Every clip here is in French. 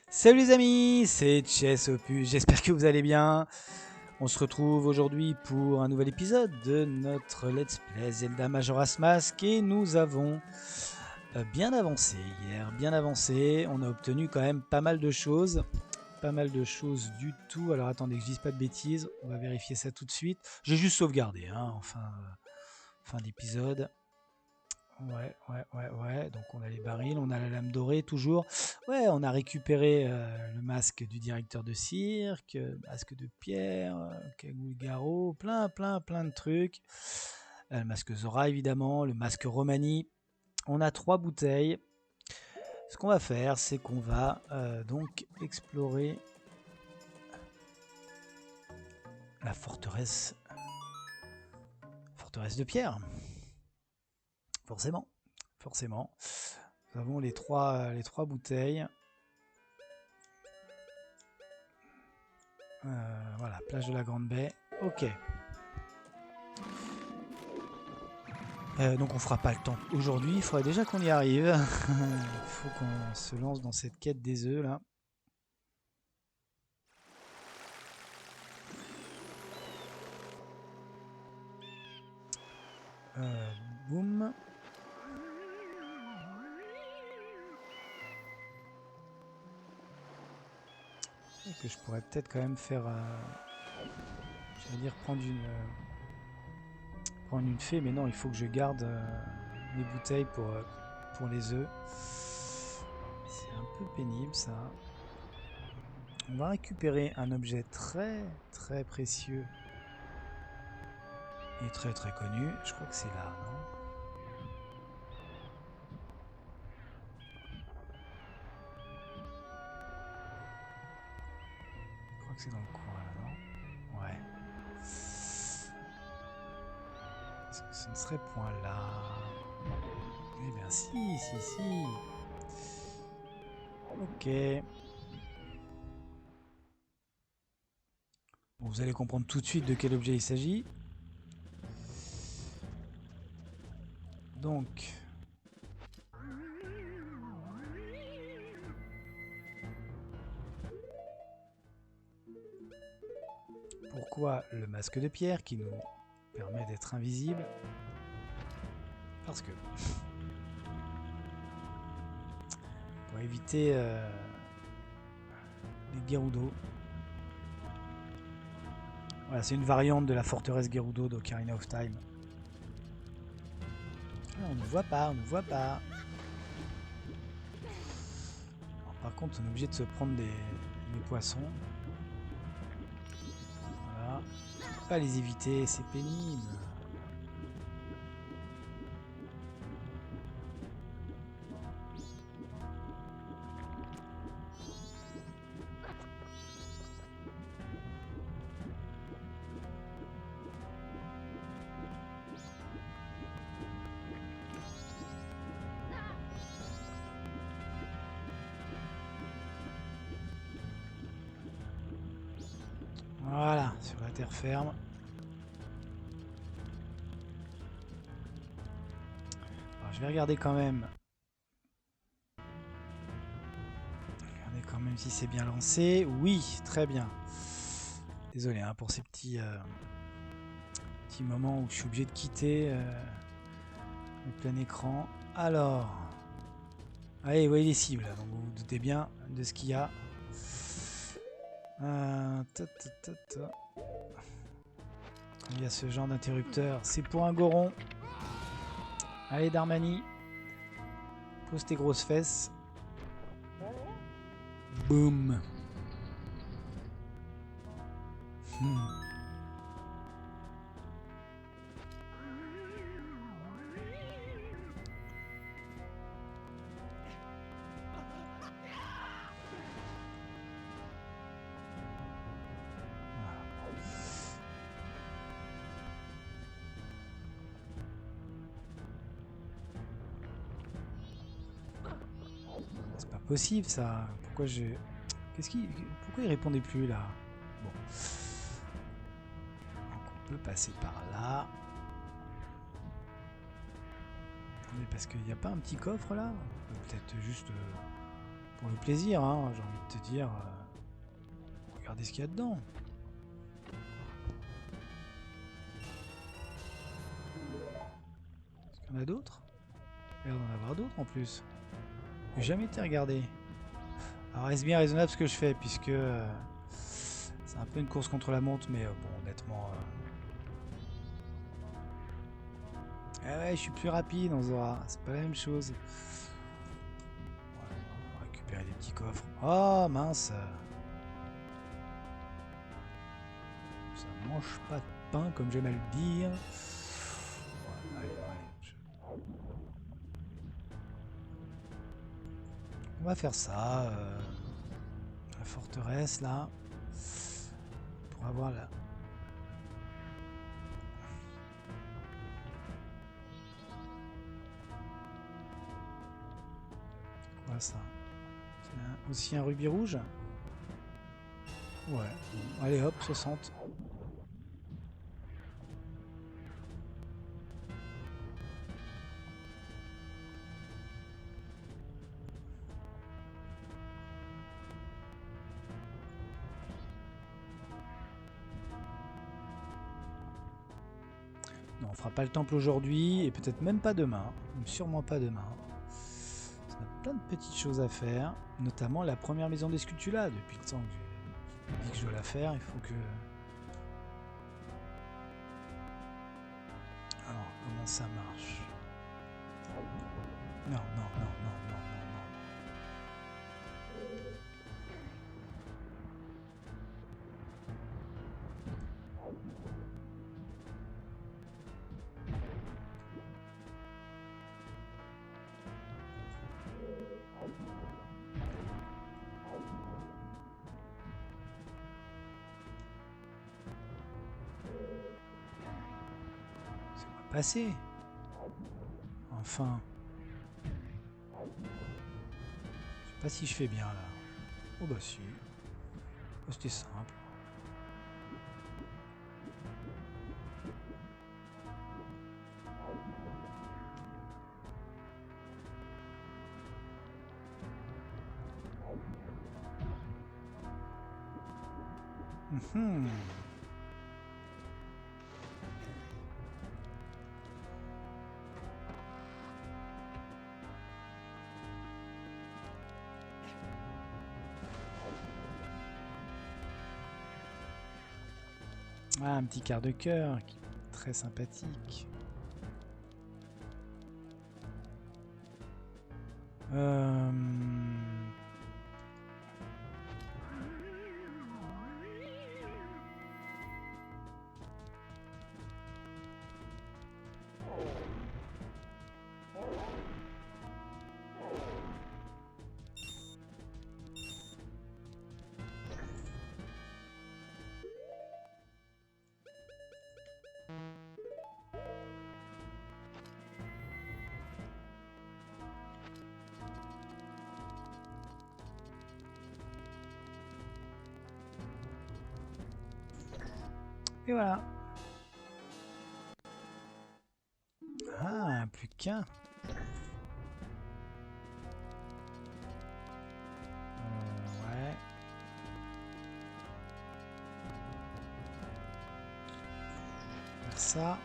Salut les amis, c'est Chess Opus, j'espère que vous allez bien. On se retrouve aujourd'hui pour un nouvel épisode de notre Let's Play Zelda Majora's Mask et nous avons bien avancé hier, bien avancé. On a obtenu quand même pas mal de choses du tout. Alors attendez que je dise pas de bêtises, on va vérifier ça tout de suite. J'ai juste sauvegardé, hein, fin d'épisode. Ouais. Donc on a les barils, on a la lame dorée toujours. Ouais, on a récupéré le masque du directeur de cirque, masque de pierre, cagoule garrot, plein de trucs. Le masque Zora évidemment, le masque Romani. On a 3 bouteilles. Ce qu'on va faire, c'est qu'on va donc explorer la forteresse de pierre. Forcément. Nous avons les trois bouteilles. Voilà, plage de la Grande Baie. Ok. Donc on fera pas le temps aujourd'hui. Il faudrait déjà qu'on y arrive. Il faut qu'on se lance dans cette quête des œufs là. Boum. Que je pourrais peut-être quand même faire. J'allais dire prendre une fée, mais non, il faut que je garde mes bouteilles pour les œufs. C'est un peu pénible ça. On va récupérer un objet très précieux et très connu. Je crois que c'est là, non? Je crois que c'est dans le coin là, non? Ouais. Est-ce que ce ne serait point là? Eh bien si. Ok. Bon, vous allez comprendre tout de suite de quel objet il s'agit. Donc... Pourquoi le masque de pierre qui nous permet d'être invisible? Parce que... Pour éviter les Gerudo. Voilà, c'est une variante de la forteresse Gerudo d'Ocarina of Time. Ah, on ne voit pas. Alors, par contre, on est obligé de se prendre des poissons. Voilà. On peut pas les éviter, c'est pénible. Voilà, sur la terre ferme. Alors, je vais regarder quand même. Si c'est bien lancé. Oui, très bien. Désolé hein, pour ces petits moments où je suis obligé de quitter le plein écran. Alors, allez, vous voyez les cibles, donc vous vous doutez bien de ce qu'il y a. Il y a ce genre d'interrupteur. C'est pour un Goron. Allez, Darmani. Pose tes grosses fesses. Boum. C'est pas possible ça. Pourquoi pourquoi il répondait plus là? Bon. Donc on peut passer par là. Mais parce qu'il n'y a pas un petit coffre là? Peut-être juste Pour le plaisir, hein, j'ai envie de te dire. Regardez ce qu'il y a dedans. Est-ce qu'il y en a d'autres? Il y a l'air d'en avoir d'autres en plus. J'ai jamais été regardé. Alors est-ce bien raisonnable ce que je fais, puisque c'est un peu une course contre la montre, mais bon, honnêtement... Ah ouais, je suis plus rapide en Zora, c'est pas la même chose. Voilà, on va récupérer des petits coffres. Oh mince! Ça mange pas de pain, comme j'aime à le dire. Ouais, allez, allez. On va faire ça. La forteresse là. Pour avoir la... Quoi ça? C'est aussi un rubis rouge? Ouais. Bon, allez hop, 60. Non, on fera pas le temple aujourd'hui et peut-être même pas demain. Sûrement pas demain. On a plein de petites choses à faire, notamment la première maison des sculptures là. Depuis le temps que je dis que je dois la faire, il faut que... Alors, comment ça marche? Non, non, non, non, non, non, non. C'est quoi passer? Enfin. Je sais pas si je fais bien là. Oh bah si. Oh, c'était simple. Mhm. Ah, un petit quart de cœur, très sympathique. Euh... Et voilà. Ah, plus qu'un. Ouais. Faire ça.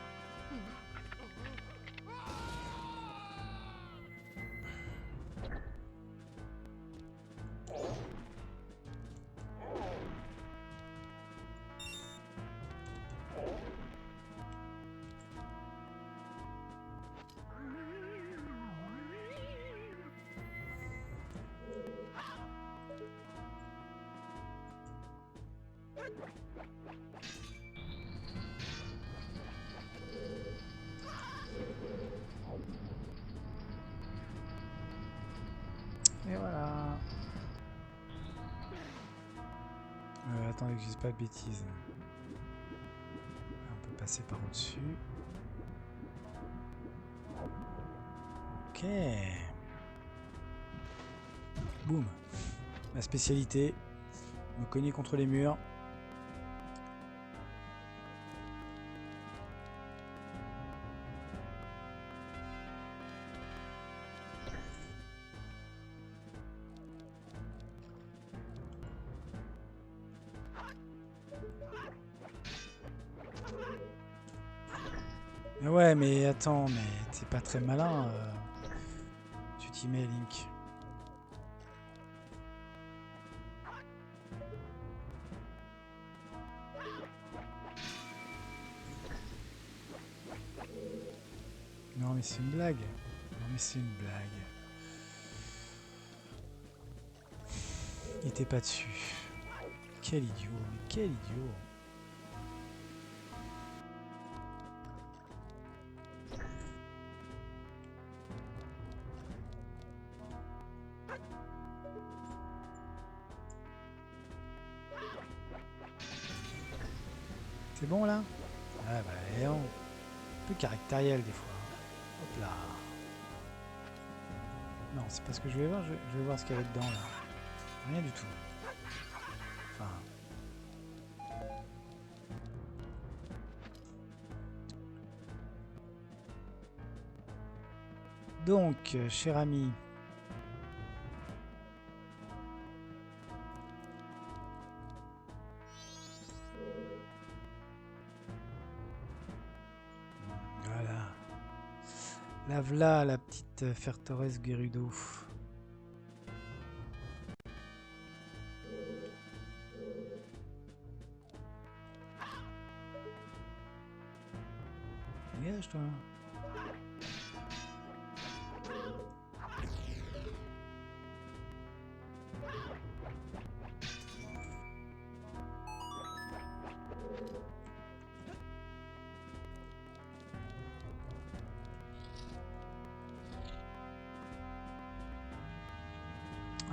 Et voilà. Attendez que je dise pas de bêtises. On peut passer par au-dessus. Ok. Boum. Ma spécialité. Me cogner contre les murs. Mais ouais, mais attends, mais t'es pas très malin. Tu t'y mets, Link. Non, mais c'est une blague. Non, mais c'est une blague. Il était pas dessus. Quel idiot, mais quel idiot. C'est bon là? Ah bah un peu caractériel des fois. Hop là. Non, c'est pas ce que je vais voir, je vais voir ce qu'il y avait dedans là. Rien du tout. Enfin. Donc, cher ami. Voilà. La v'là, la petite Forteresse Gerudo. Dégage toi.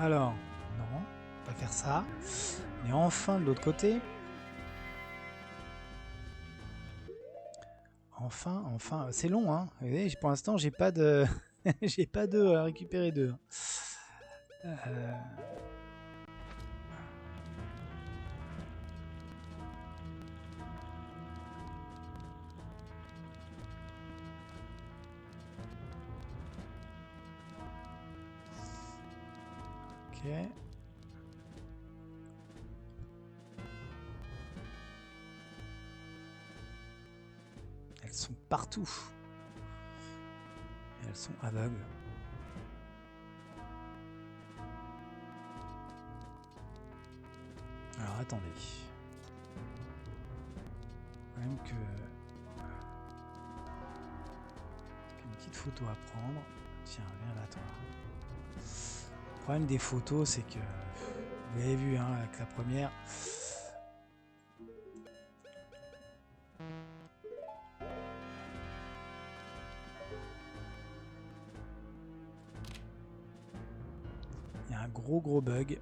Alors, non, on va faire ça. Mais enfin, de l'autre côté. Enfin, c'est long, hein. Vous voyez, pour l'instant, j'ai pas de, j'ai pas d'œufs à récupérer d'eux. Ok. Elles sont partout. Et elles sont aveugles. Alors attendez. Quand même que une petite photo à prendre. Tiens, viens là toi. Le problème des photos, c'est que vous l'avez vu hein, avec la première. Il y a un gros bug.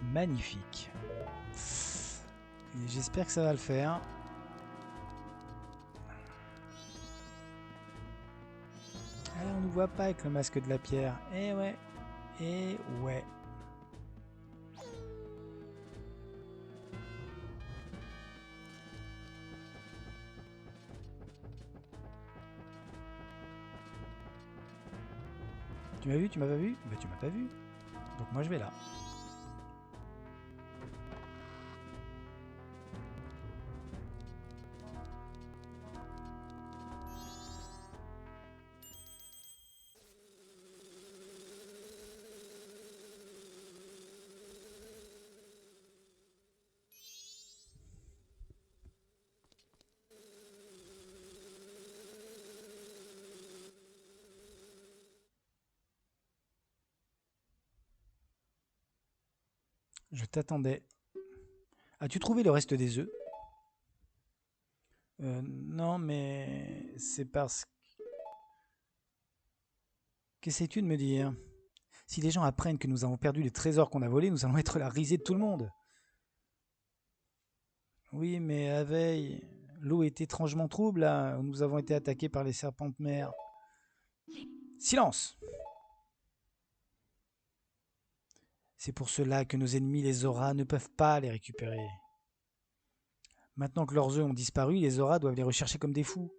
Magnifique. J'espère que ça va le faire. Allez, on ne voit pas avec le masque de la pierre. Eh ouais. Eh ouais. Tu m'as vu? Tu m'as pas vu? Bah tu m'as pas vu. Donc moi je vais là. Je t'attendais. As-tu trouvé le reste des œufs? Non, mais c'est parce que... Qu'essaies-tu de me dire? Si les gens apprennent que nous avons perdu les trésors qu'on a volés, nous allons être la risée de tout le monde. Oui, mais à veille, l'eau est étrangement trouble là, où nous avons été attaqués par les serpents de mer. Silence! C'est pour cela que nos ennemis, les Zoras, ne peuvent pas les récupérer. Maintenant que leurs œufs ont disparu, les Zoras doivent les rechercher comme des fous.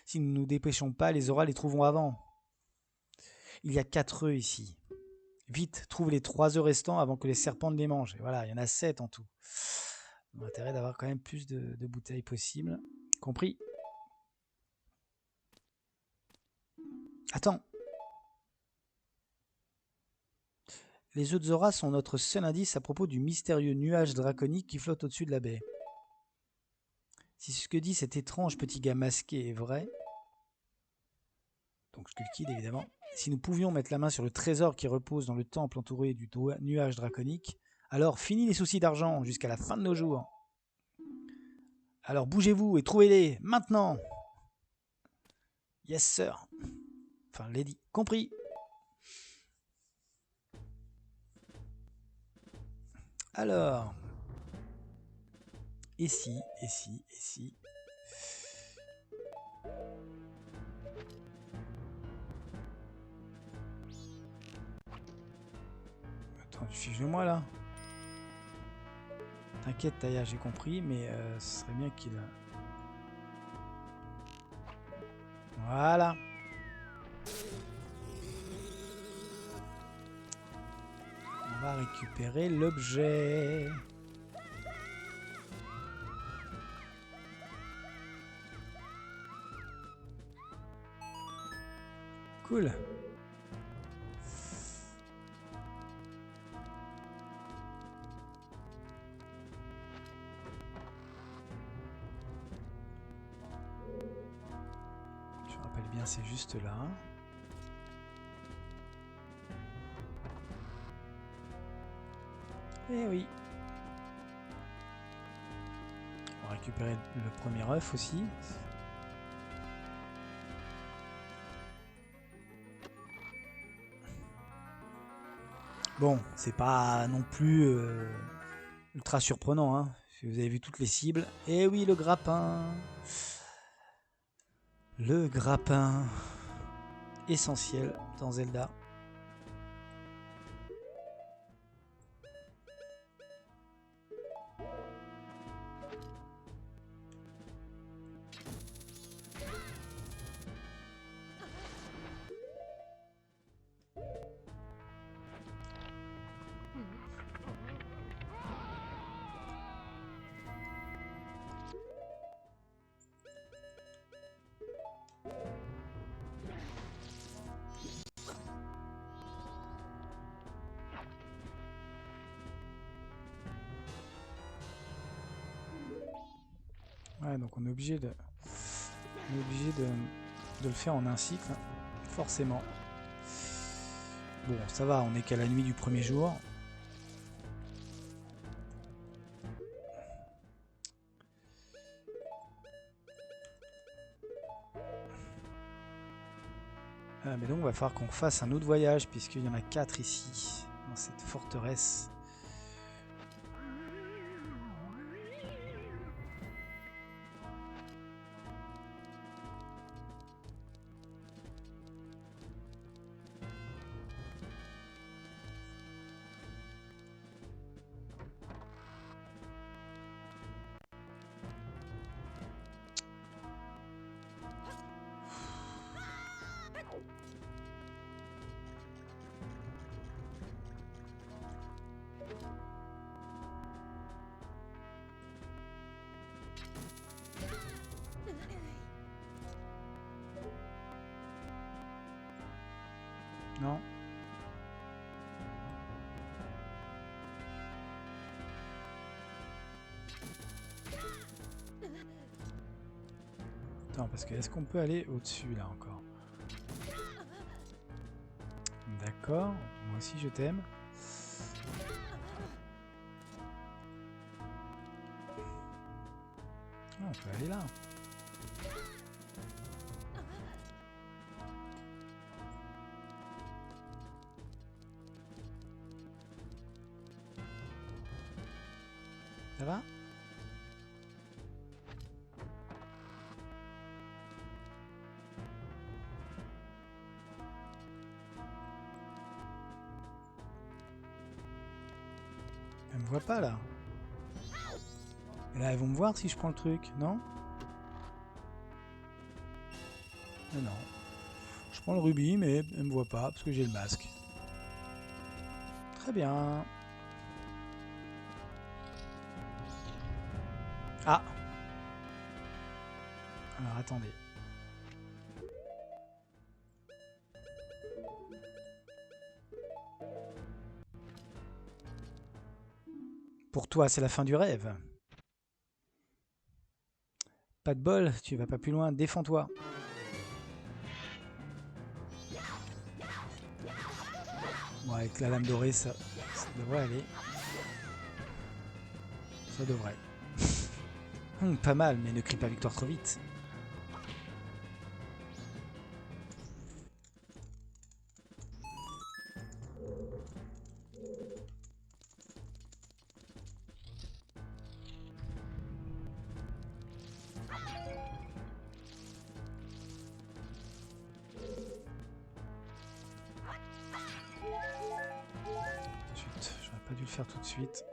Si nous ne nous dépêchons pas, les Zoras les trouveront avant. Il y a 4 œufs ici. Vite, trouve les 3 œufs restants avant que les serpents ne les mangent. Et voilà, il y en a 7 en tout. On a intérêt d'avoir quand même plus de bouteilles possible. Compris. Attends. Les œufs de Zora sont notre seul indice à propos du mystérieux nuage draconique qui flotte au-dessus de la baie. Si ce que dit cet étrange petit gars masqué est vrai, donc Skullkid évidemment, si nous pouvions mettre la main sur le trésor qui repose dans le temple entouré du nuage draconique, alors fini les soucis d'argent jusqu'à la fin de nos jours. Alors bougez-vous et trouvez-les, maintenant. Yes sir. Enfin, lady. Compris. Alors. Et si. Attends, tu fiches de moi là. T'inquiète Taya, j'ai compris, mais ce serait bien qu'il... Voilà. On va récupérer l'objet. Cool. Je rappelle bien, c'est juste là. Eh oui. On va récupérer le premier œuf aussi. Bon, c'est pas non plus ultra surprenant, hein. Si vous avez vu toutes les cibles. Eh oui, le grappin. Le grappin. Essentiel dans Zelda. Ouais, donc on est obligé de le faire en un cycle, forcément. Bon, ça va, on est qu'à la nuit du premier jour. Mais donc, il va falloir qu'on fasse un autre voyage, puisqu'il y en a 4 ici, dans cette forteresse. Non. Attends, parce que est-ce qu'on peut aller au-dessus là encore? D'accord, moi aussi je t'aime. Ah, on peut aller là. Ça va? Elle me voit pas là. Et là, elles vont me voir si je prends le truc, non? Mais non. Je prends le rubis, mais elle me voit pas parce que j'ai le masque. Très bien. Ah. Alors attendez. Pour toi, c'est la fin du rêve. Pas de bol, tu vas pas plus loin, défends-toi. Bon, avec la lame dorée, ça devrait aller. Ça devrait. Pas mal, mais ne crie pas victoire trop vite. J'aurais pas dû le faire tout de suite.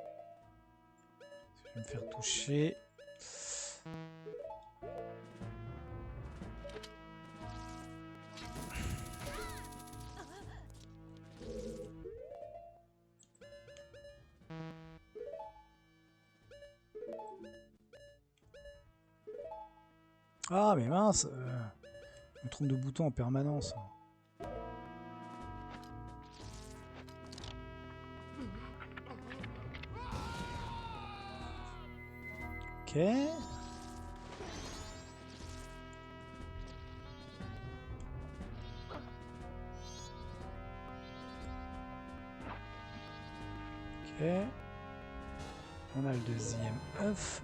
Je vais me faire toucher. Ah mais mince, je me trompe de bouton en permanence. Ok. Ok. On a le deuxième œuf.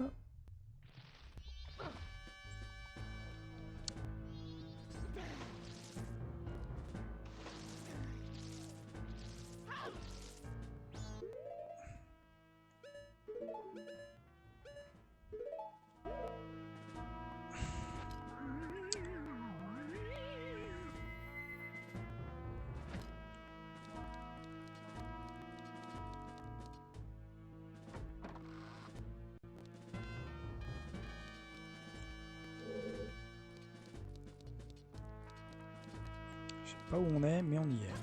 Je sais pas où on est, mais on y est.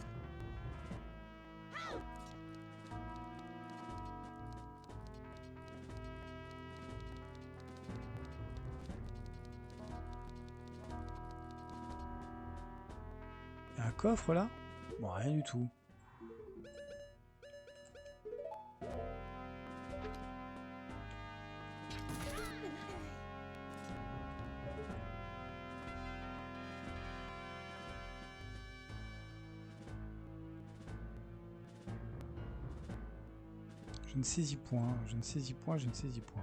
Il y a un coffre là? Bon, rien du tout. Je ne saisis point, je ne saisis point, je ne saisis point.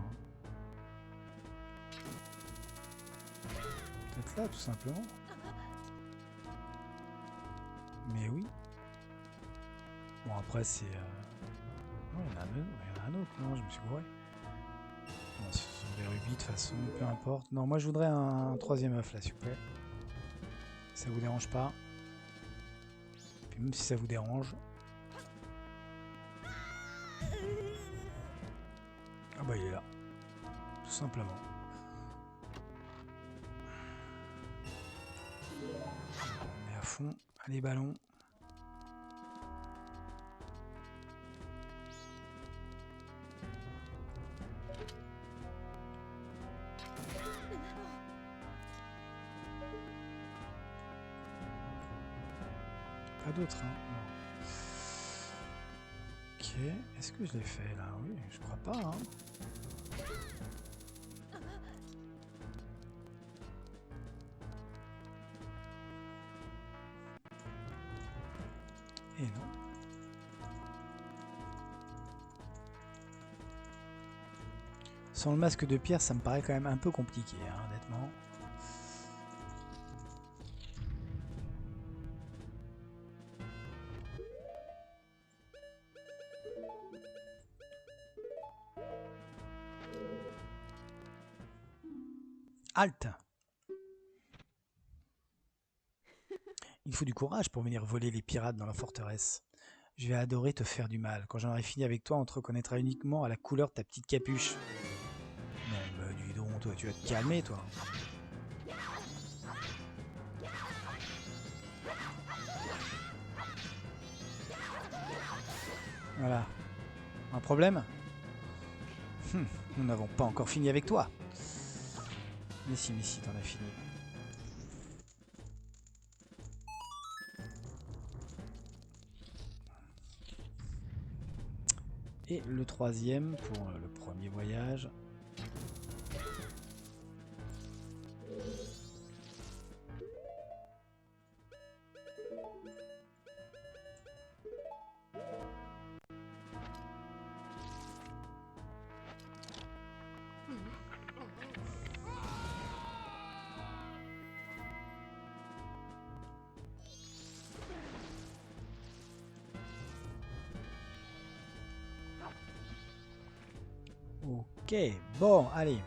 Peut-être là, tout simplement. Mais oui. Bon, après, c'est... Non, il y en a un autre, non, je me suis gouré. Bon, ce sont des rubis, de toute façon, peu importe. Non, moi, je voudrais un troisième œuf, là, s'il vous plaît. Si ça vous dérange pas. Puis même si ça vous dérange... Ah bah, il est là. Tout simplement. On est à fond. Allez, ballon. Pas d'autre, hein. Non. Ok. Est-ce que je l'ai fait, là? Oui, je crois pas, hein. Et non. Sans le masque de pierre, ça me paraît quand même un peu compliqué, hein, honnêtement. Halte! Il faut du courage pour venir voler les pirates dans la forteresse. Je vais adorer te faire du mal. Quand j'en aurai fini avec toi, on te reconnaîtra uniquement à la couleur de ta petite capuche. Non, bah dis donc, toi, tu vas te calmer, toi. Voilà. Un problème? Nous n'avons pas encore fini avec toi. Mais si, t'en as fini. Et le troisième pour le premier voyage. Ok, bon, allez.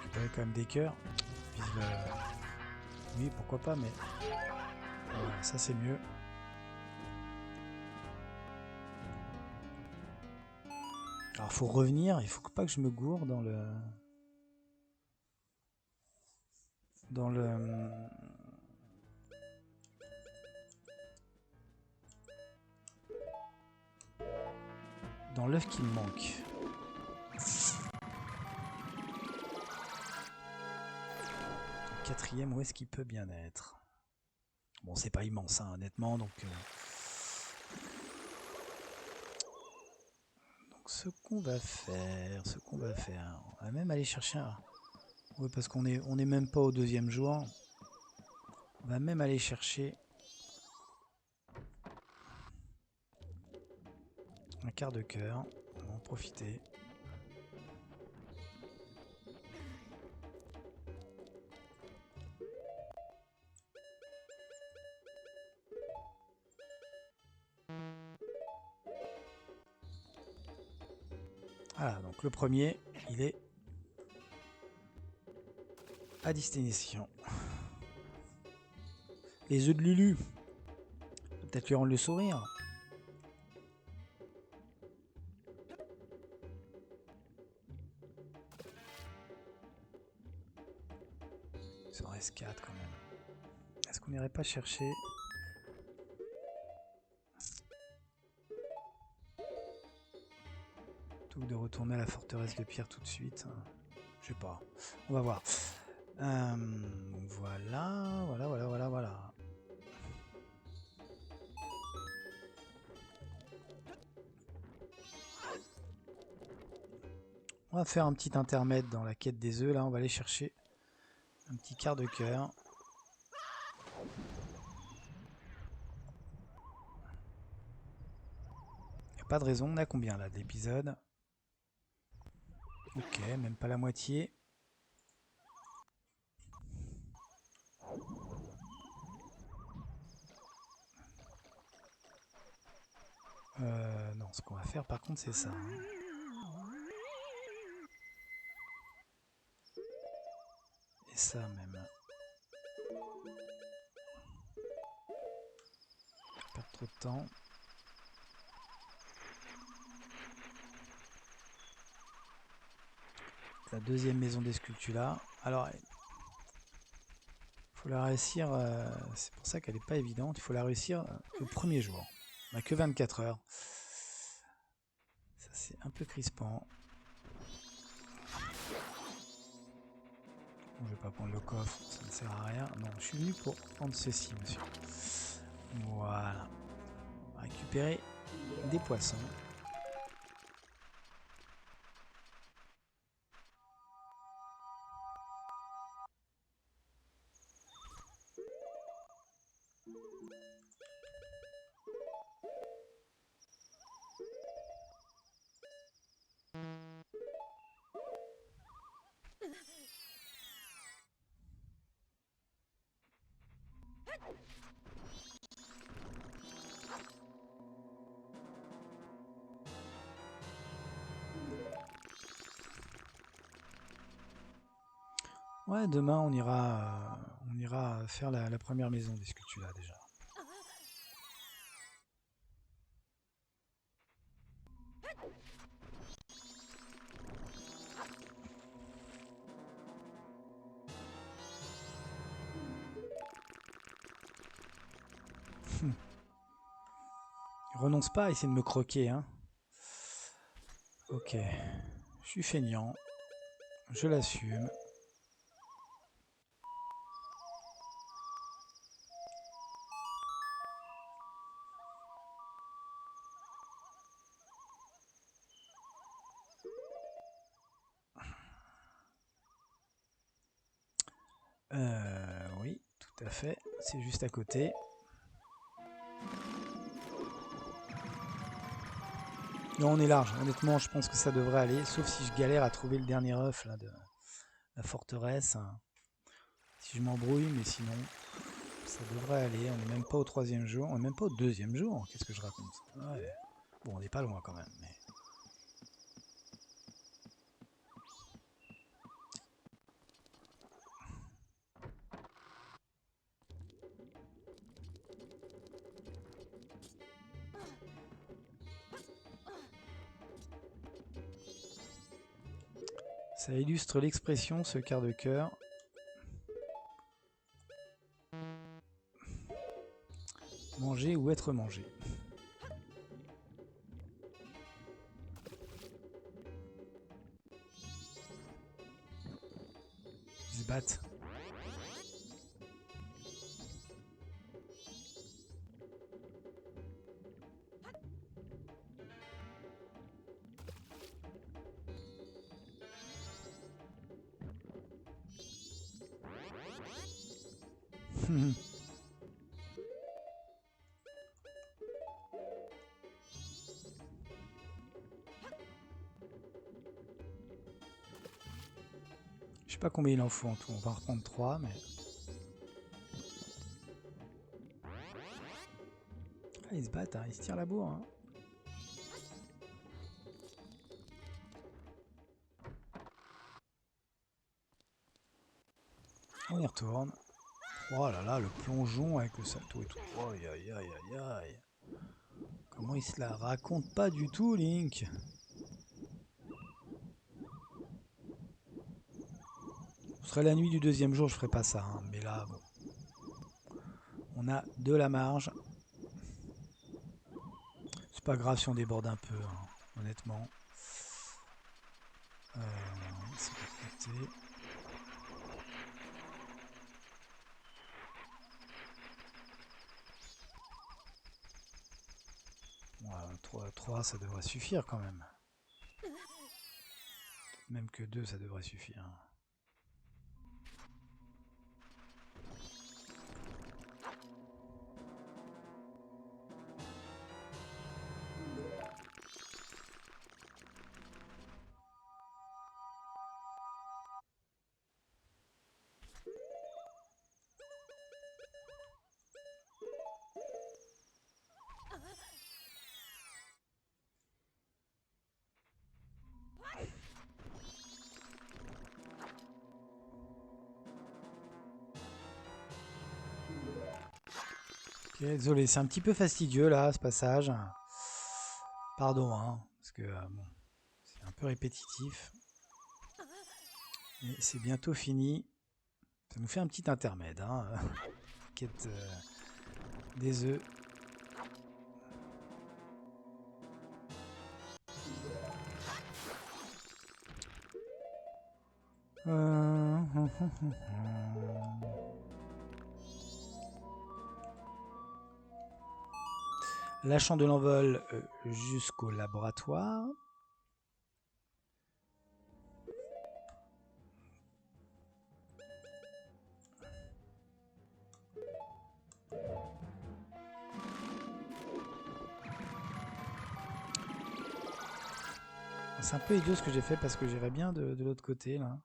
Récupérer quand même des cœurs. Oui, pourquoi pas, mais voilà, ça c'est mieux. Alors faut revenir, il faut pas que je me gourre dans le dans l'œuf qui me manque. Le quatrième, où est-ce qu'il peut bien être? Bon, c'est pas immense, hein, honnêtement, donc ce qu'on va faire, on va même aller chercher un... Oui, parce qu'on est même pas au deuxième jour. On va même aller chercher un quart de cœur. On va en profiter. Voilà, donc le premier, il est à destination. Les œufs de Lulu. Peut-être lui rendre le sourire. Il en reste 4 quand même. Est-ce qu'on n'irait pas chercher plutôt que de retourner à la forteresse de pierre tout de suite? Je sais pas. On va voir. Voilà. On va faire un petit intermède dans la quête des œufs. Là, on va aller chercher un petit quart de cœur. Il n'y a pas de raison. On a combien là d'épisodes? Ok, même pas la moitié. Non, ce qu'on va faire par contre c'est ça. Et ça même. Pas trop de temps. La deuxième maison des Sculptula. Alors, il faut la réussir. C'est pour ça qu'elle n'est pas évidente. Il faut la réussir le premier jour. On n'a que 24 heures. Ça c'est un peu crispant. Bon, je vais pas prendre le coffre, ça ne sert à rien. Non, je suis venu pour prendre ceci, monsieur. Voilà. On va récupérer des poissons. Ouais, demain on ira faire la première maison des Sculptula déjà. Renonce pas à essayer de me croquer, hein. Ok. Je suis feignant. Je l'assume. Oui, tout à fait. C'est juste à côté. Non, on est large. Honnêtement, je pense que ça devrait aller. Sauf si je galère à trouver le dernier œuf là, de la forteresse. Si je m'embrouille, mais sinon, ça devrait aller. On n'est même pas au 3e jour. On n'est même pas au 2e jour. Qu'est-ce que je raconte? Ouais. Bon, on n'est pas loin quand même. Mais... ça illustre l'expression, ce quart de cœur. Manger ou être mangé. Ils se battent. Je sais pas combien il en faut en tout. On va en reprendre 3, mais... Ah, ils se battent, hein. Ils se tirent la bourre. Hein. On y retourne. Oh là là, le plongeon avec le salto et tout. Aïe aïe aïe aïe aïe. Comment il se la raconte pas du tout, Link? Ce serait la nuit du 2e jour, je ferais pas ça. Hein. Mais là, bon. On a de la marge. C'est pas grave si on déborde un peu, hein, honnêtement. C'est pas côté. Ouais, 3, ça devrait suffire quand même. Même que 2, ça devrait suffire. Ok, désolé, c'est un petit peu fastidieux là, ce passage. Pardon, hein, parce que bon, c'est un peu répétitif. Mais c'est bientôt fini. Ça nous fait un petit intermède. Hein. Quête des œufs. Lâchant de l'envol jusqu'au laboratoire. C'est un peu idiot ce que j'ai fait parce que j'irais bien de l'autre côté là.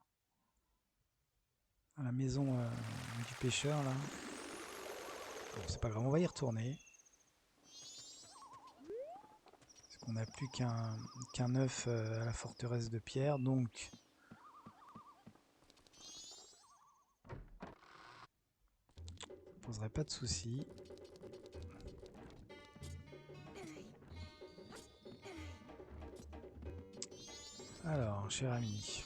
À la maison du pêcheur là. Bon, c'est pas grave, on va y retourner. Parce qu'on n'a plus qu'un œuf à la forteresse de pierre, donc... ça poserait pas de soucis. Alors, cher ami...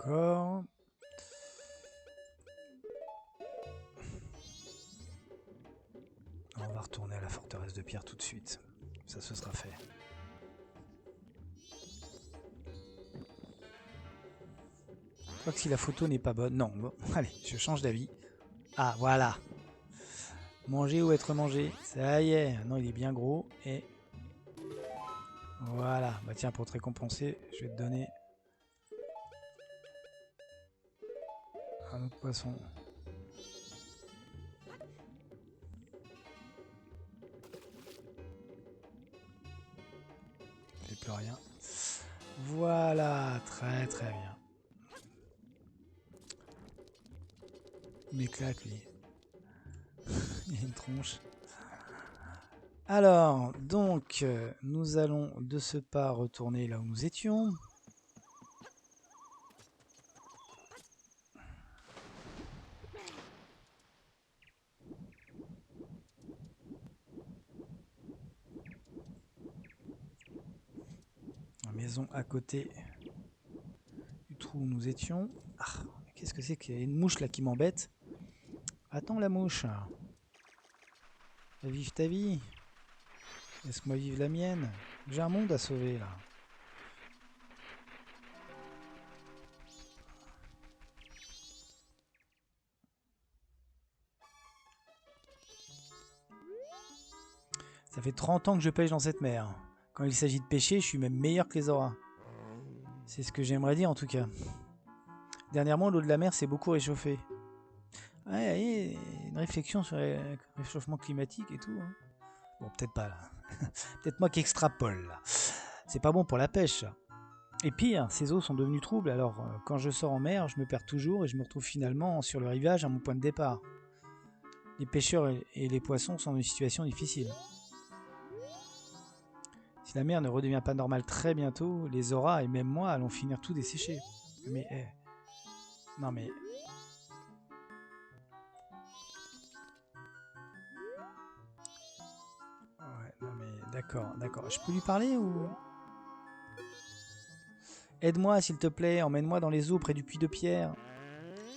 D'accord. On va retourner à la forteresse de pierre tout de suite. Ça, ce sera fait. Je crois que si la photo n'est pas bonne... Non, bon, allez, je change d'avis. Ah, voilà. Manger ou être mangé. Ça y est. Non, il est bien gros. Et... Voilà. Bah tiens, pour te récompenser, je vais te donner... un autre poisson. J'ai plus rien. Voilà, très très bien. Il m'éclate lui. Il a une tronche. Alors, donc, nous allons de ce pas retourner là où nous étions. La maison à côté du trou où nous étions. Ah, qu'est-ce que c'est qu'il y a une mouche là qui m'embête? Attends la mouche. Vive ta vie. Laisse-moi vivre la mienne. J'ai un monde à sauver là. Ça fait 30 ans que je pêche dans cette mer. Quand il s'agit de pêcher, je suis même meilleur que les auras. C'est ce que j'aimerais dire en tout cas. Dernièrement, l'eau de la mer s'est beaucoup réchauffée. Ouais, une réflexion sur le réchauffement climatique et tout. Hein. Bon, peut-être pas là. Peut-être moi qui extrapole là. C'est pas bon pour la pêche. Et pire, ces eaux sont devenues troubles, alors quand je sors en mer, je me perds toujours et je me retrouve finalement sur le rivage à mon point de départ. Les pêcheurs et les poissons sont dans une situation difficile. Si la mer ne redevient pas normale très bientôt, les auras et même moi allons finir tout desséchés. Mais non mais... Ouais, non mais d'accord, d'accord. Je peux lui parler ou... Aide-moi s'il te plaît, emmène-moi dans les eaux près du puits de pierre.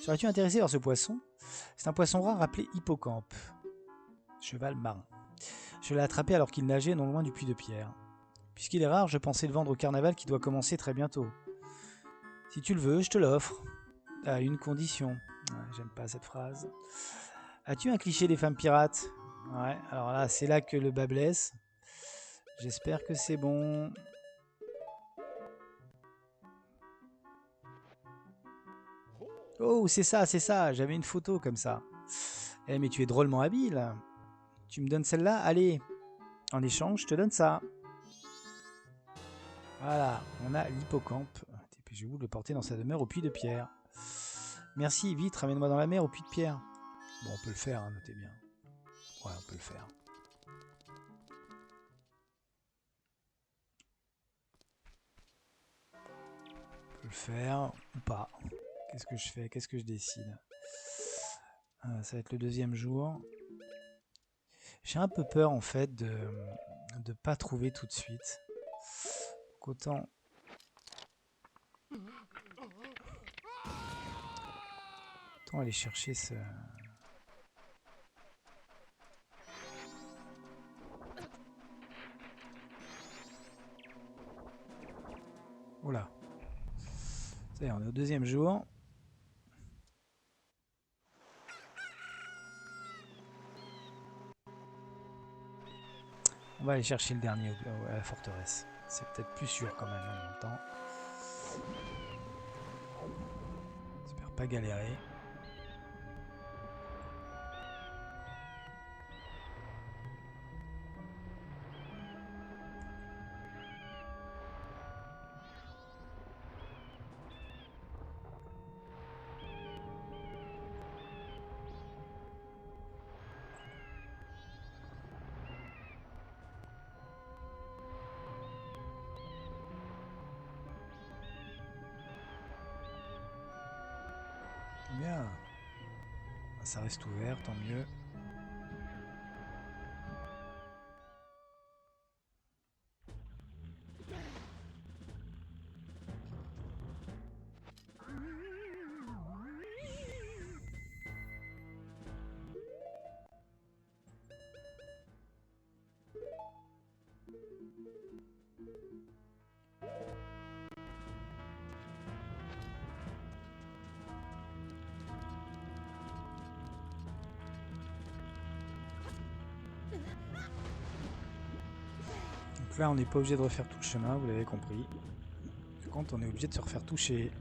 Serais-tu intéressé par ce poisson? C'est un poisson rare appelé hippocampe. Cheval marin. Je l'ai attrapé alors qu'il nageait non loin du puits de pierre. Puisqu'il est rare, je pensais le vendre au carnaval qui doit commencer très bientôt. Si tu le veux, je te l'offre. À une condition. Ouais, j'aime pas cette phrase. As-tu un cliché des femmes pirates? Ouais, alors là, c'est là que le bas blesse. J'espère que c'est bon. Oh, c'est ça, j'avais une photo comme ça. Eh, mais tu es drôlement habile. Tu me donnes celle-là? Allez, en échange, je te donne ça. Voilà, on a l'hippocampe. Je vais vous le porter dans sa demeure au puits de pierre. Merci, vite, ramène-moi dans la mer au puits de pierre. Bon, on peut le faire, hein, notez bien. Ouais, on peut le faire. On peut le faire ou pas. Qu'est-ce que je fais? Qu'est-ce que je décide? Ça va être le deuxième jour. J'ai un peu peur en fait de pas trouver tout de suite. Autant aller chercher ce... Oula. Ça y est, on est au deuxième jour. On va aller chercher le dernier à la forteresse. C'est peut-être plus sûr quand même en même temps. J'espère pas galérer. Bien. Ça reste ouvert, tant mieux. Donc là, on n'est pas obligé de refaire tout le chemin, vous l'avez compris. Par contre, on est obligé de se refaire toucher.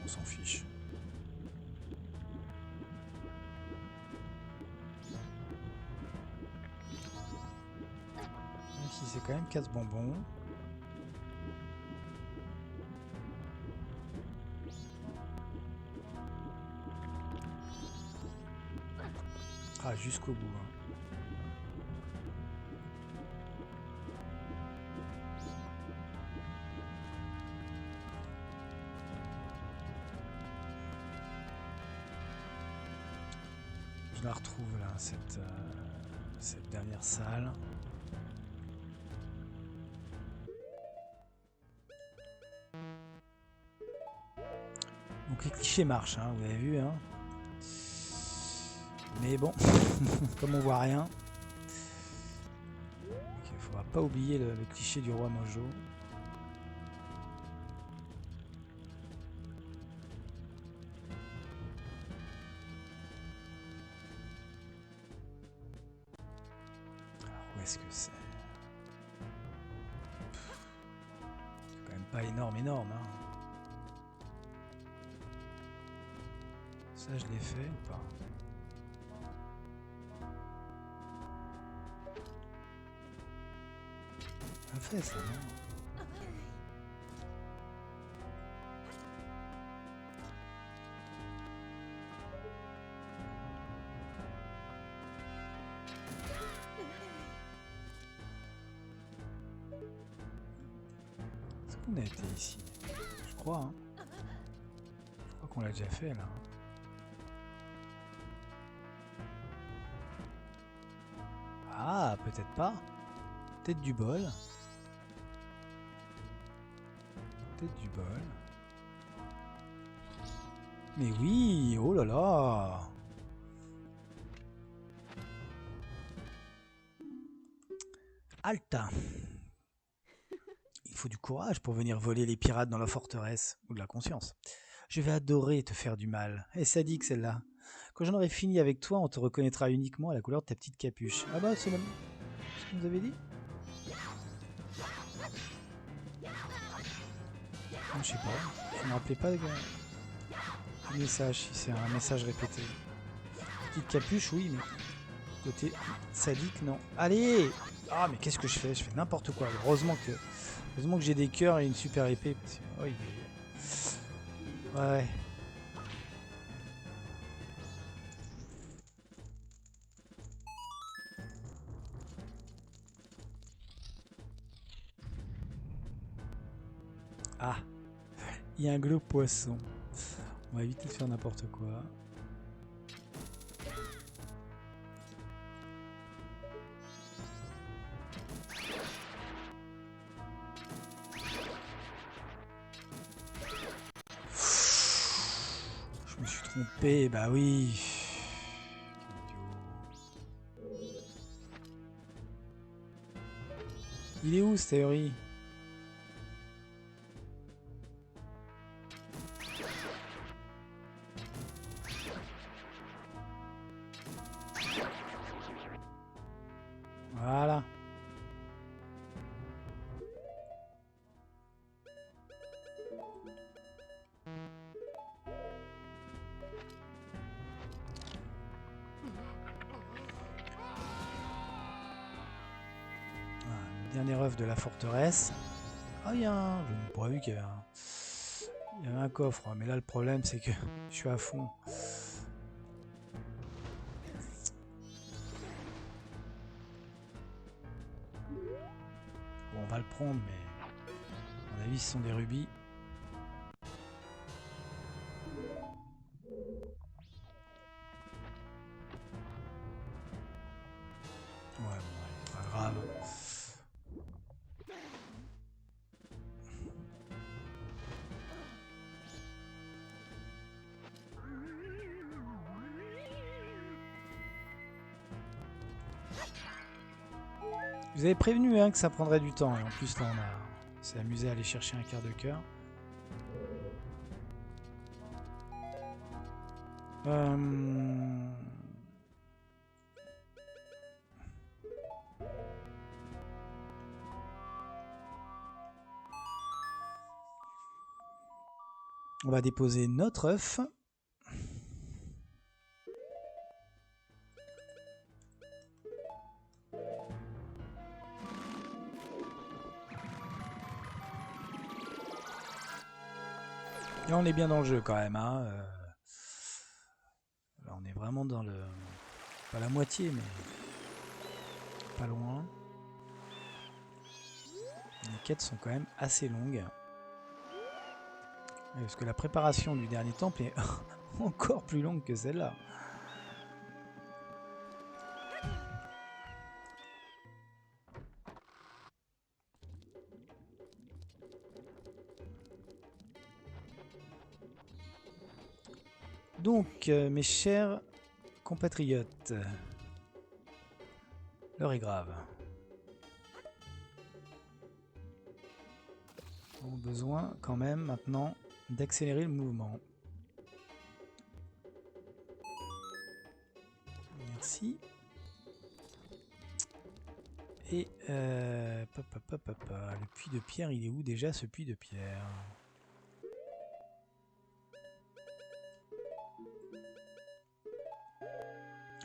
On s'en fiche. Ici, c'est quand même casse-bonbon. Ah, jusqu'au bout. Hein. Je la retrouve là, cette dernière salle. Donc les clichés marchent, hein, vous avez vu. Hein. Mais bon, comme on voit rien, il ne faudra pas oublier le cliché du roi Mojo. Alors où est-ce que c'est? C'est quand même pas énorme, hein. Ça je l'ai fait ou pas? Pas fait ça, non? Est-ce qu'on a été ici? Je crois, hein. Je crois qu'on l'a déjà fait là. Ah, peut-être pas. Peut-être du bol. Peut-être du bol. Mais oui, oh là là. Alta. Il faut du courage pour venir voler les pirates dans la forteresse, ou de la conscience. Je vais adorer te faire du mal. Et sadique celle-là. Quand j'en aurai fini avec toi, on te reconnaîtra uniquement à la couleur de ta petite capuche. Ah bah c'est ce que vous avez dit? Je sais pas, je me rappelais pas du message, si c'est un message répété. Petite capuche, oui, mais côté sadique, non. Allez! Ah, mais qu'est-ce que je fais? Je fais n'importe quoi. Heureusement que j'ai des cœurs et une super épée. Parce que... oh, ouais. Ah, il y a un globe poisson. On va éviter de faire n'importe quoi. Je me suis trompé, bah oui. Il est où, cette théorie? Voilà. Dernier œuf de la forteresse. Ah, il y a un... Je n'ai pas vu qu'il y avait un... Il y avait un coffre, mais là le problème c'est que je suis à fond. Bon, on va le prendre, mais à mon avis ce sont des rubis. Ouais, bon, allez, pas grave. Je vous avais prévenu hein, que ça prendrait du temps. Et en plus, là, on s'est amusé à aller chercher un quart de cœur. On va déposer notre œuf. Là, on est bien dans le jeu quand même. Hein. Là, on est vraiment dans le... Pas la moitié, mais pas loin. Les quêtes sont quand même assez longues. Parce que la préparation du dernier temple est encore plus longue que celle-là. Donc, mes chers compatriotes, l'heure est grave. On a besoin quand même maintenant d'accélérer le mouvement. Merci. Et le puits de pierre, il est où déjà ce puits de pierre?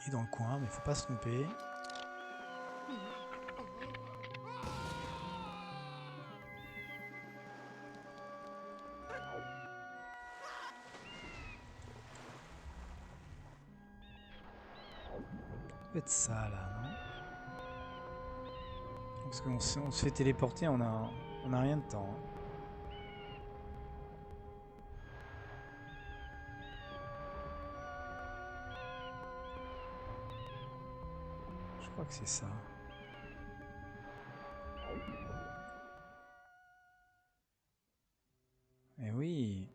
Il est dans le coin, mais faut pas se tromper. Ça peut être ça là, non? Parce qu'on se fait téléporter, on a rien de temps. Je crois que c'est ça. Eh oui.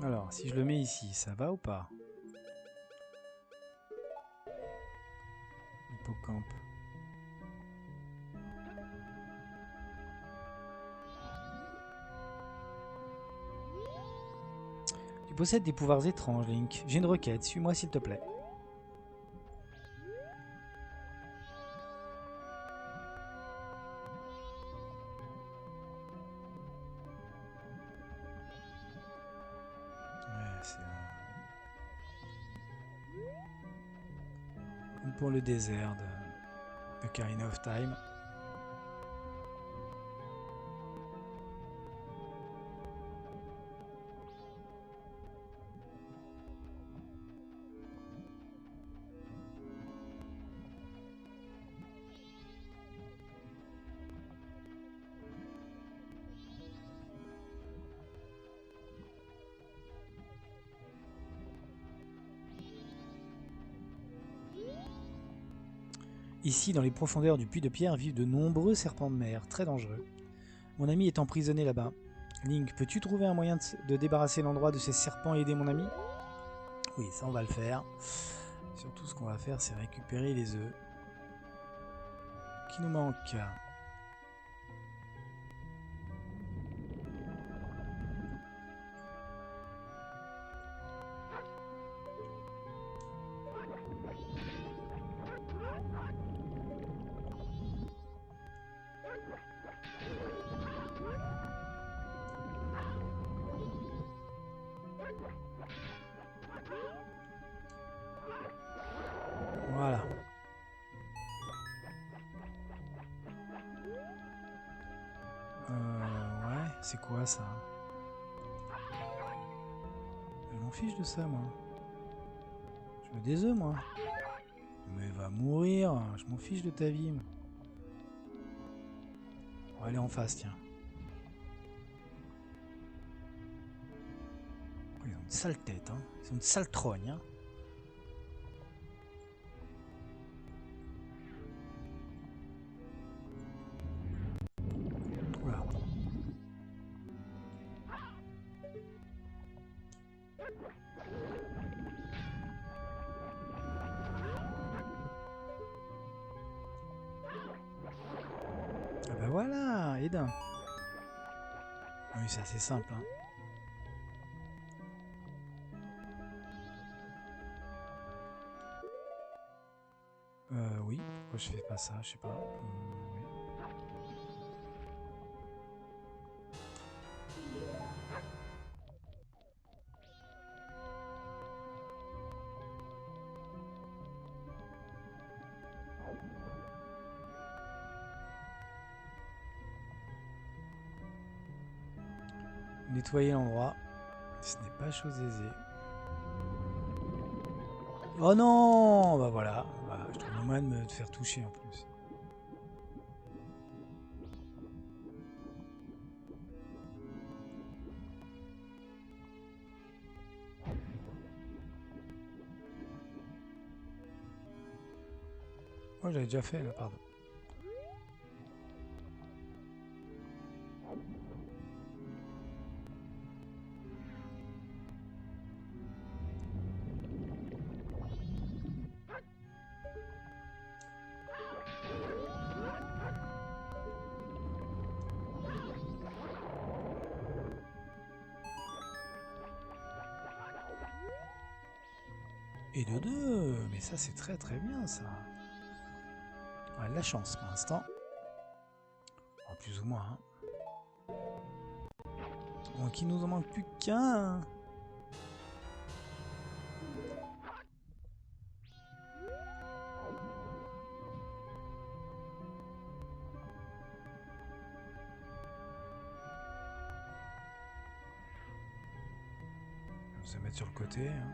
Alors, si je le mets ici, ça va ou pas? Hippocampe. Tu possèdes des pouvoirs étranges, Link. J'ai une requête, suis-moi s'il te plaît. Ouais, c'est comme pour le désert de Ocarina of Time. Ici, dans les profondeurs du puits de pierre, vivent de nombreux serpents de mer, très dangereux. Mon ami est emprisonné là-bas. Link, peux-tu trouver un moyen de débarrasser l'endroit de ces serpents et aider mon ami? Oui, ça on va le faire. Surtout ce qu'on va faire, c'est récupérer les œufs. Qui nous manque? Voilà. Ouais, c'est quoi ça? Je m'en fiche de ça, moi. Je veux des œufs, moi. Mais va mourir, je m'en fiche de ta vie. On va aller en face, tiens. Ils ont une sale tête, hein. Ils ont une sale trogne, hein. Oula. Ah bah voilà, Eden. Oui, c'est assez simple. Hein. Oui, pourquoi je fais pas ça, je sais pas. Oui. Nettoyer l'endroit, ce n'est pas chose aisée. Oh non, bah voilà, bah, je trouve le moyen de me faire toucher en plus. Oh, j'avais déjà fait là, pardon. Et de deux, mais ça c'est très très bien ça. Ouais, de la chance pour l'instant. En plus ou moins. Hein. Donc il nous en manque plus qu'un. On va se mettre sur le côté. Hein.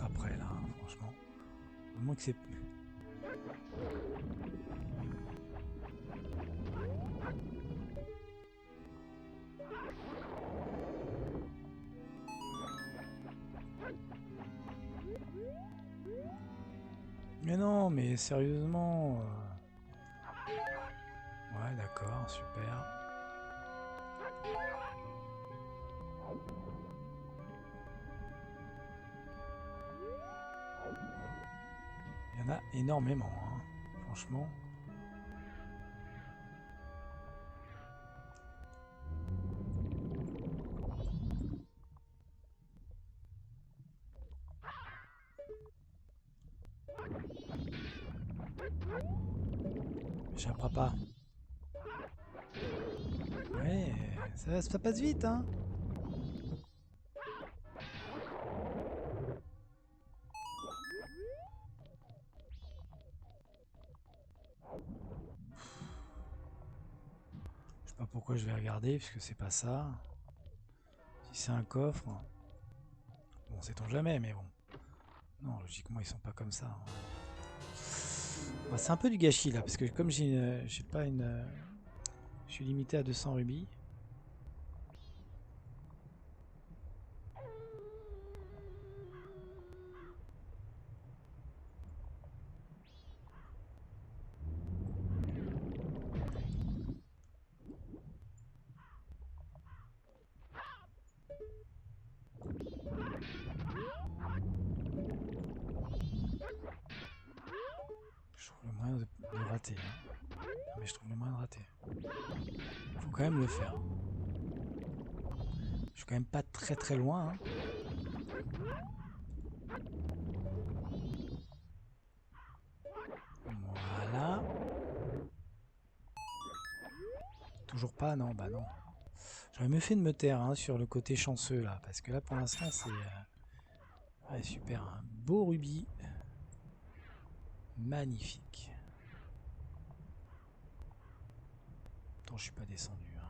Après là, hein, franchement. Au moins que c'est. Mais non, mais sérieusement. Ouais, d'accord, super. Il y en a énormément, hein, franchement. J'apprends pas. Ouais, ça passe vite, hein. Je sais pas pourquoi je vais regarder, puisque c'est pas ça. Si c'est un coffre... Bon, sait-on jamais, mais bon. Non, logiquement, ils sont pas comme ça. Hein. Bah, c'est un peu du gâchis, là, parce que comme j'ai pas une... je suis limité à 200 rubis. Je trouve le moyen de rater. Hein. Mais je trouve le moyen de rater. Faut quand même le faire. Je suis quand même pas très très loin. Hein. Voilà. Toujours pas, non, bah non. J'aurais mieux fait de me taire hein, sur le côté chanceux là, parce que là pour l'instant c'est... Ouais, super, un beau rubis. Magnifique. Attends, je suis pas descendu. Hein.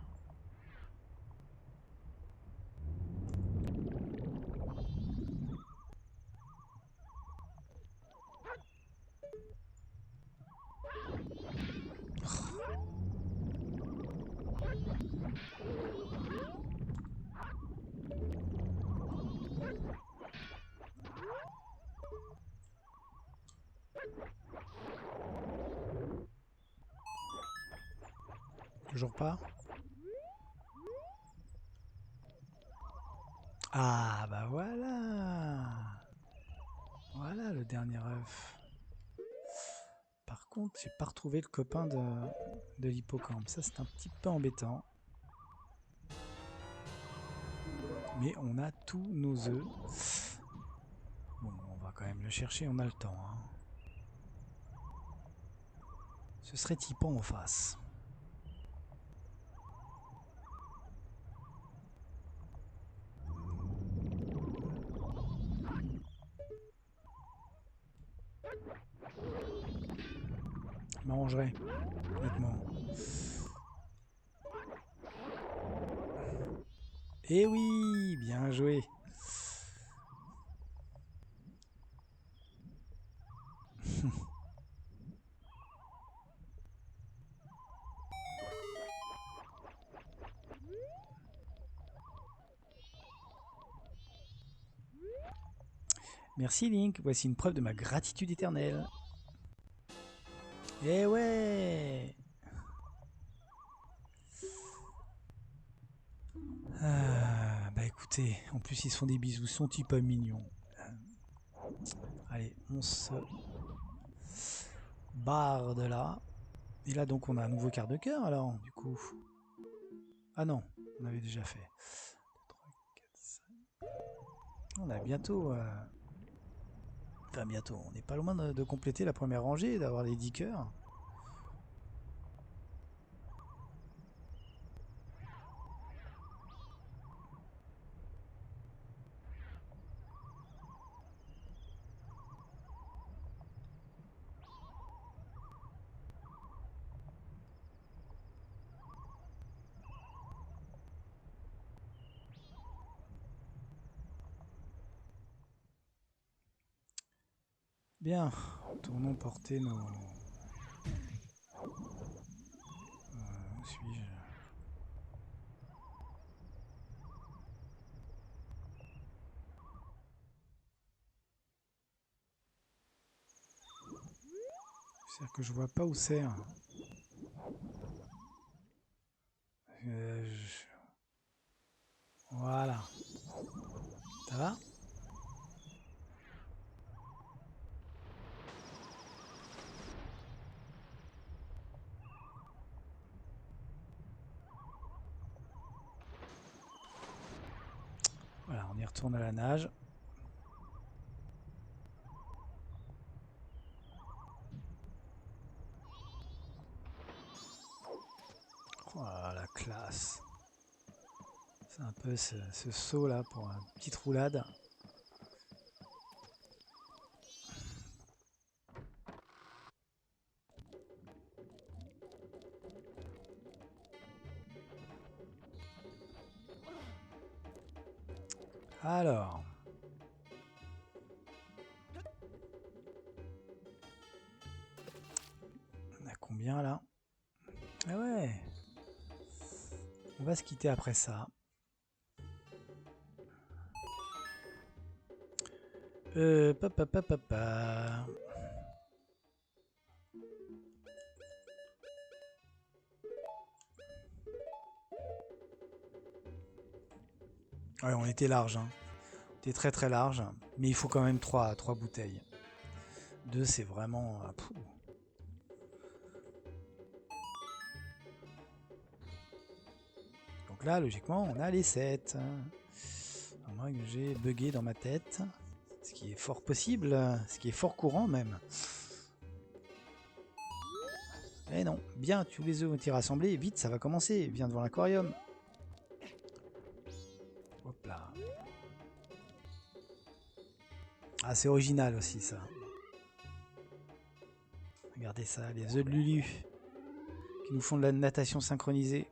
Toujours pas. Ah bah voilà. Voilà le dernier œuf. Par contre, j'ai pas retrouvé le copain de l'hippocampe. Ça, c'est un petit peu embêtant. Mais on a tous nos œufs. Bon, on va quand même le chercher, on a le temps. Hein. Ce serait Typan en face. Je m'arrangerai, honnêtement. Eh oui, bien joué. Merci Link, voici une preuve de ma gratitude éternelle. Eh ouais. Ah, bah écoutez, en plus ils se font des bisous, sont-ils pas mignons? Allez, on se barre de là. Et là donc on a un nouveau quart de cœur alors, du coup. Ah non, on avait déjà fait. 3, 4, 5. On a bientôt... Enfin bientôt, on n'est pas loin de compléter la première rangée, d'avoir les 10 cœurs. Bien, tournons porter nos... où suis-je? C'est-à-dire que je vois pas où c'est. Hein. Voilà. Ça va? Voilà, on y retourne à la nage. Oh la classe. C'est un peu ce saut là pour une petite roulade. Alors. On a combien là? Ah ouais. On va se quitter après ça. Papa. Ouais, on était large. Hein. On était très très large. Mais il faut quand même 3 bouteilles. 2 c'est vraiment... Donc là, logiquement, on a les 7. À moins que j'ai bugué dans ma tête. Ce qui est fort possible. Ce qui est fort courant même. Eh non. Bien, tous les œufs ont été rassemblés. Vite, ça va commencer. Viens devant l'aquarium. Hop là. Ah, c'est original aussi ça. Regardez ça, les œufs de Lulu qui nous font de la natation synchronisée.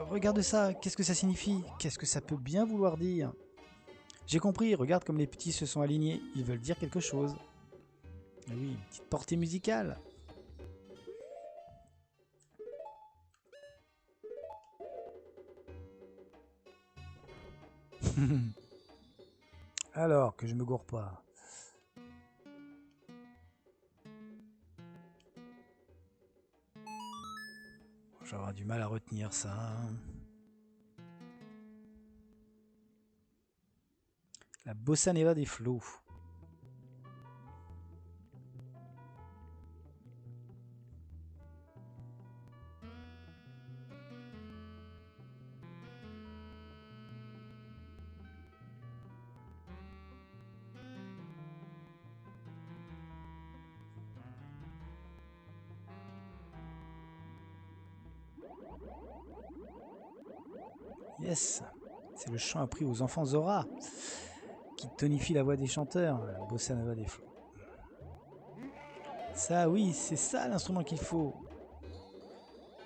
Regarde ça, qu'est-ce que ça signifie? Qu'est-ce que ça peut bien vouloir dire? J'ai compris, regarde comme les petits se sont alignés, ils veulent dire quelque chose. Ah oui, une petite portée musicale. Alors, que je me gourre pas. J'aurai du mal à retenir ça. La bossa nova des flots. Yes, c'est le chant appris aux enfants Zora qui tonifie la voix des chanteurs, la bossa nova des flots. Ça, oui, c'est ça l'instrument qu'il faut.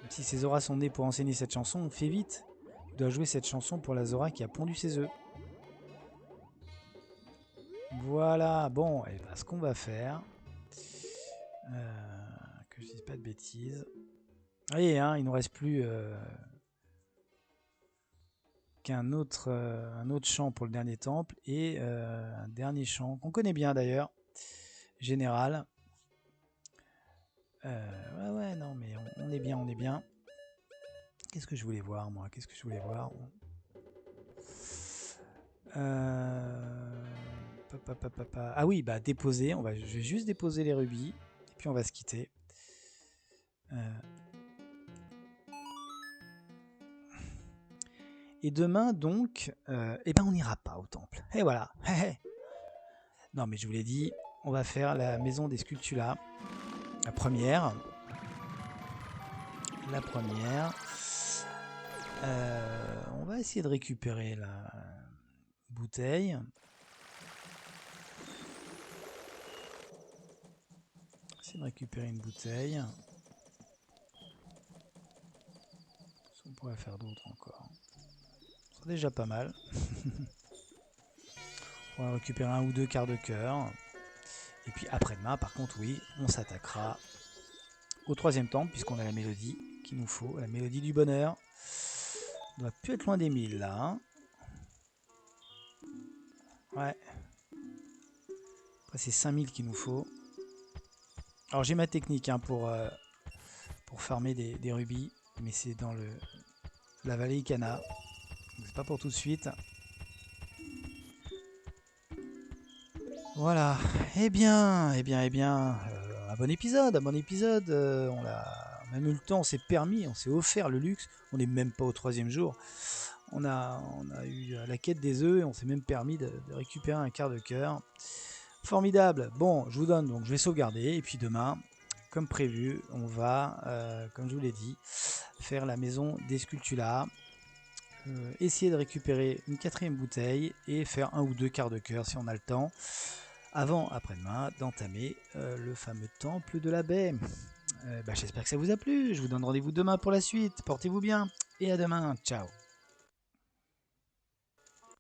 Même si ces Zora sont nés pour enseigner cette chanson, fais vite. Tu dois jouer cette chanson pour la Zora qui a pondu ses œufs. Voilà, bon, et ben, ce qu'on va faire, que je dise pas de bêtises. Allez, hein, il nous reste plus qu'un autre, un autre chant pour le dernier temple et un dernier chant qu'on connaît bien d'ailleurs, général. Ouais, non, mais on est bien, on est bien. Qu'est-ce que je voulais voir, moi? Qu'est-ce que je voulais voir? Ah oui, bah déposer. Je vais juste déposer les rubis et puis on va se quitter. Et demain donc, eh ben on n'ira pas au temple. Et voilà. Non mais je vous l'ai dit, on va faire la maison des Skulltula, la première. On va essayer de récupérer la bouteille. Essayer de récupérer une bouteille. On pourrait faire d'autres encore. Ce serait déjà pas mal. On va récupérer un ou deux quarts de cœur. Et puis après-demain, par contre, oui, on s'attaquera au troisième temple, puisqu'on a la mélodie qu'il nous faut, la mélodie du bonheur. On doit plus être loin des 1000 là. Hein. Ouais. Après, c'est 5000 qu'il nous faut. Alors, j'ai ma technique hein, pour farmer des rubis, mais c'est dans la vallée Icana. C'est pas pour tout de suite. Voilà. Eh bien, un bon épisode. On a même eu le temps, on s'est permis, on s'est offert le luxe. On n'est même pas au troisième jour. On a eu la quête des œufs et on s'est même permis de récupérer un quart de cœur. Formidable. Bon, je vous donne, donc je vais sauvegarder. Et puis demain, comme prévu, on va, comme je vous l'ai dit, faire la maison des Skulltula. Essayer de récupérer une quatrième bouteille et faire un ou deux quarts de cœur si on a le temps. Avant, après-demain, d'entamer le fameux temple de la baie. J'espère que ça vous a plu. Je vous donne rendez-vous demain pour la suite. Portez-vous bien et à demain. Ciao.